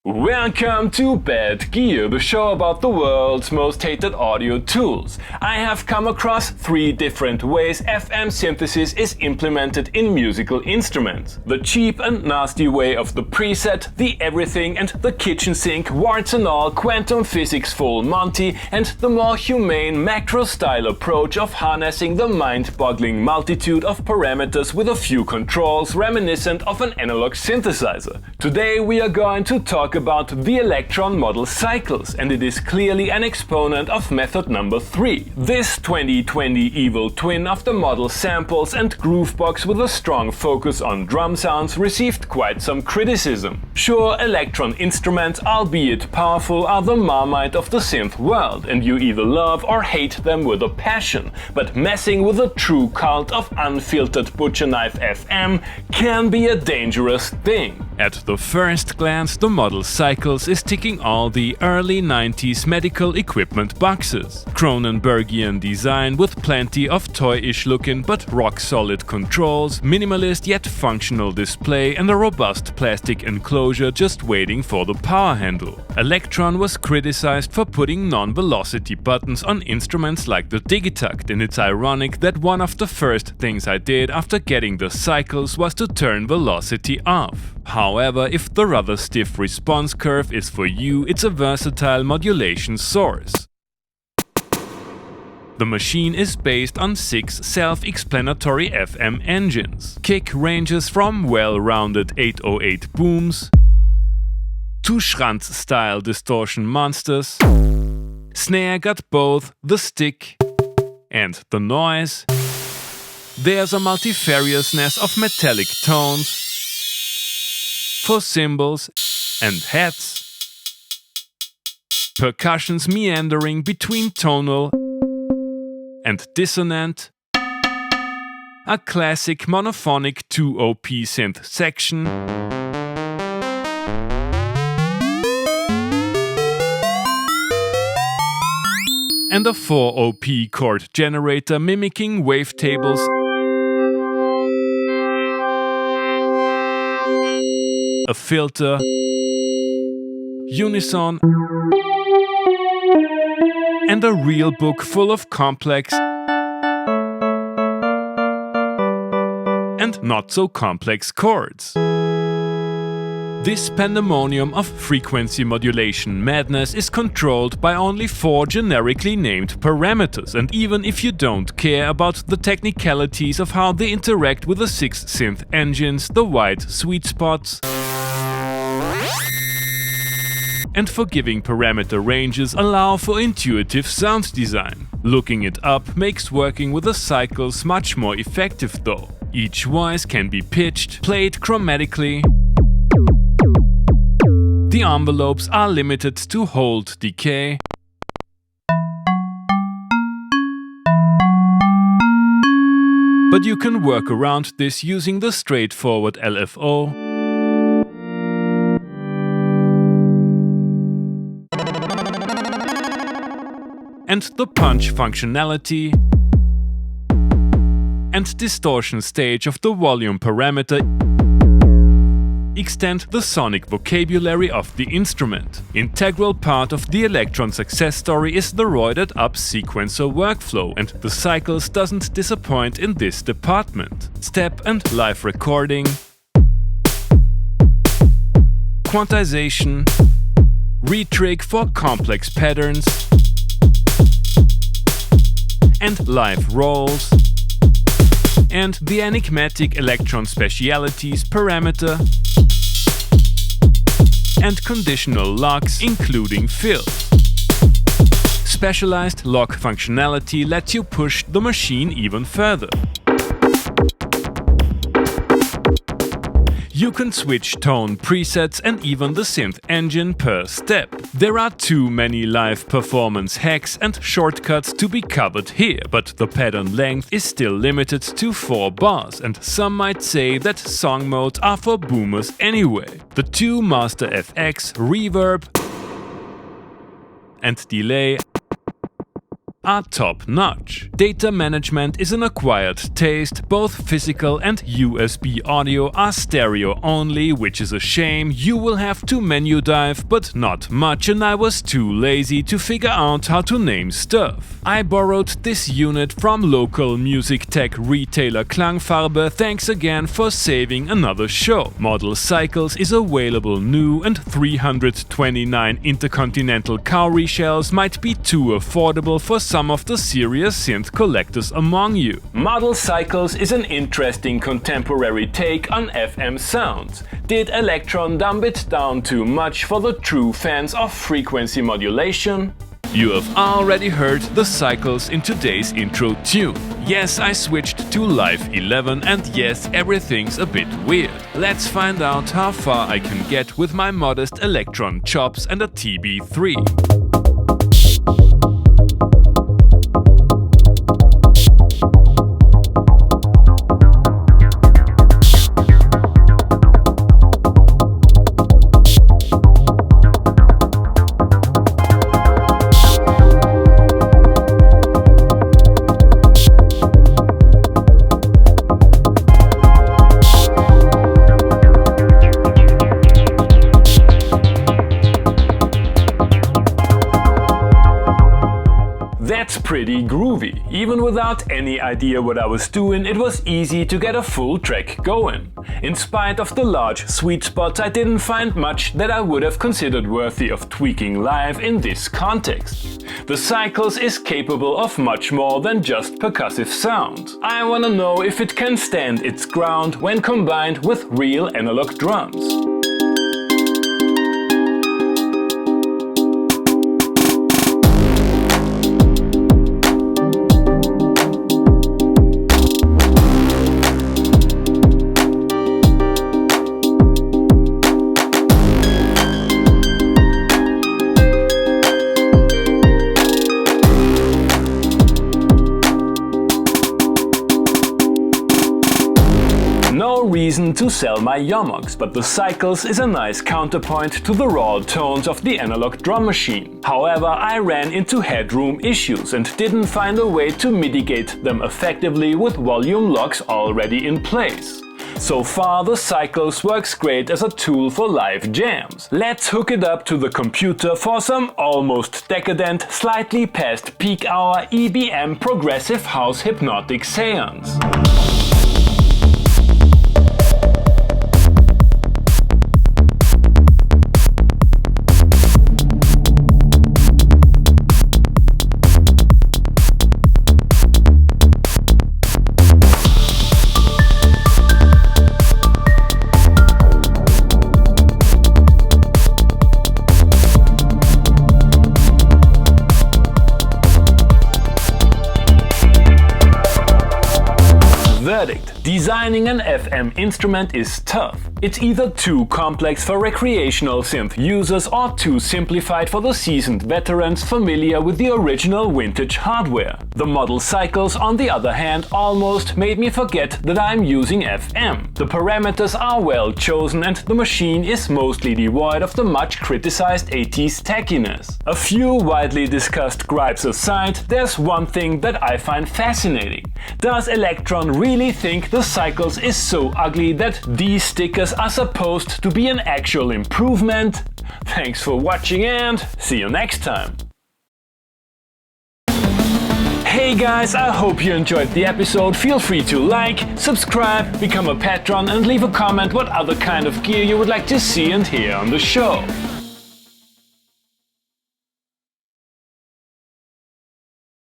Welcome to Bad Gear, the show about the world's most hated audio tools. I have come across 3 different ways FM synthesis is implemented in musical instruments. The cheap and nasty way of the preset, the everything and the kitchen sink, warts and all, quantum physics full Monty, and the more humane macro-style approach of harnessing the mind-boggling multitude of parameters with a few controls reminiscent of an analog synthesizer. Today we are going to talk about the Elektron Model Cycles, and it is clearly an exponent of method number 3. This 2020 evil twin of the model samples and groovebox with a strong focus on drum sounds received quite some criticism. Sure, Elektron instruments, albeit powerful, are the Marmite of the synth world, and you either love or hate them with a passion, but messing with a true cult of unfiltered butcher knife FM can be a dangerous thing. At the first glance, the Model Cycles is ticking all the early 90s medical equipment boxes. Cronenbergian design with plenty of toy-ish looking but rock-solid controls, minimalist yet functional display and a robust plastic enclosure just waiting for the power handle. Elektron was criticized for putting non-velocity buttons on instruments like the Digitakt, and it's ironic that one of the first things I did after getting the Cycles was to turn velocity off. However, if the rather stiff response curve is for you, it's a versatile modulation source. The machine is based on 6 self-explanatory FM engines. Kick ranges from well-rounded 808 booms to Schranz-style distortion monsters. Snare got both the stick and the noise. There's a multifariousness of metallic tones for cymbals and heads. Percussions meandering between tonal and dissonant. A classic monophonic 2-OP synth section. And a 4-OP chord generator mimicking wavetables a filter, unison, and a real book full of complex and not so complex chords. This pandemonium of frequency modulation madness is controlled by only 4 generically named parameters, and even if you don't care about the technicalities of how they interact with the 6 synth engines, the wide sweet spots and forgiving parameter ranges allow for intuitive sound design. Looking it up makes working with the cycles much more effective though. Each voice can be pitched, played chromatically. The envelopes are limited to hold decay. But you can work around this using the straightforward LFO. And the punch functionality and distortion stage of the volume parameter extend the sonic vocabulary of the instrument. Integral part of the Elektron success story is the roided up sequencer workflow, and the Cycles doesn't disappoint in this department. Step and live recording, quantization, retrig for complex patterns, and live rolls, and the enigmatic Elektron specialities parameter and conditional locks including fill. Specialized lock functionality lets you push the machine even further. You can switch tone presets and even the synth engine per step. There are too many live performance hacks and shortcuts to be covered here, but the pattern length is still limited to 4 bars, and some might say that song modes are for boomers anyway. The 2 master FX, reverb and delay are top-notch. Data management is an acquired taste, both physical and USB audio are stereo only, which is a shame. You will have to menu dive, but not much, and I was too lazy to figure out how to name stuff. I borrowed this unit from local music tech retailer Klangfarbe. Thanks again for saving another show. Model Cycles is available new, and 329 intercontinental cowrie shells might be too affordable for some of the serious synth collectors among you. Model Cycles is an interesting contemporary take on FM sounds. Did Elektron dumb it down too much for the true fans of frequency modulation? You have already heard the cycles in today's intro tune. Yes, I switched to Live 11, and yes, everything's a bit weird. Let's find out how far I can get with my modest Elektron chops and a TB3. That's pretty groovy. Even without any idea what I was doing, it was easy to get a full track going. In spite of the large sweet spots, I didn't find much that I would have considered worthy of tweaking live in this context. The Cycles is capable of much more than just percussive sound. I wanna know if it can stand its ground when combined with real analog drums. No reason to sell my yomogs, but the Cycles is a nice counterpoint to the raw tones of the analog drum machine. However, I ran into headroom issues and didn't find a way to mitigate them effectively with volume locks already in place. So far, the Cycles works great as a tool for live jams. Let's hook it up to the computer for some almost decadent, slightly past peak hour EBM progressive house hypnotic seance. Verdict. Designing an FM instrument is tough. It's either too complex for recreational synth users or too simplified for the seasoned veterans familiar with the original vintage hardware. The Model Cycles, on the other hand, almost made me forget that I'm using FM. The parameters are well chosen and the machine is mostly devoid of the much criticized 80s tackiness. A few widely discussed gripes aside, there's one thing that I find fascinating. Does Elektron really think the Cycles is so ugly that these stickers are supposed to be an actual improvement? Thanks for watching and see you next time! Hey guys, I hope you enjoyed the episode. Feel free to like, subscribe, become a patron and leave a comment what other kind of gear you would like to see and hear on the show.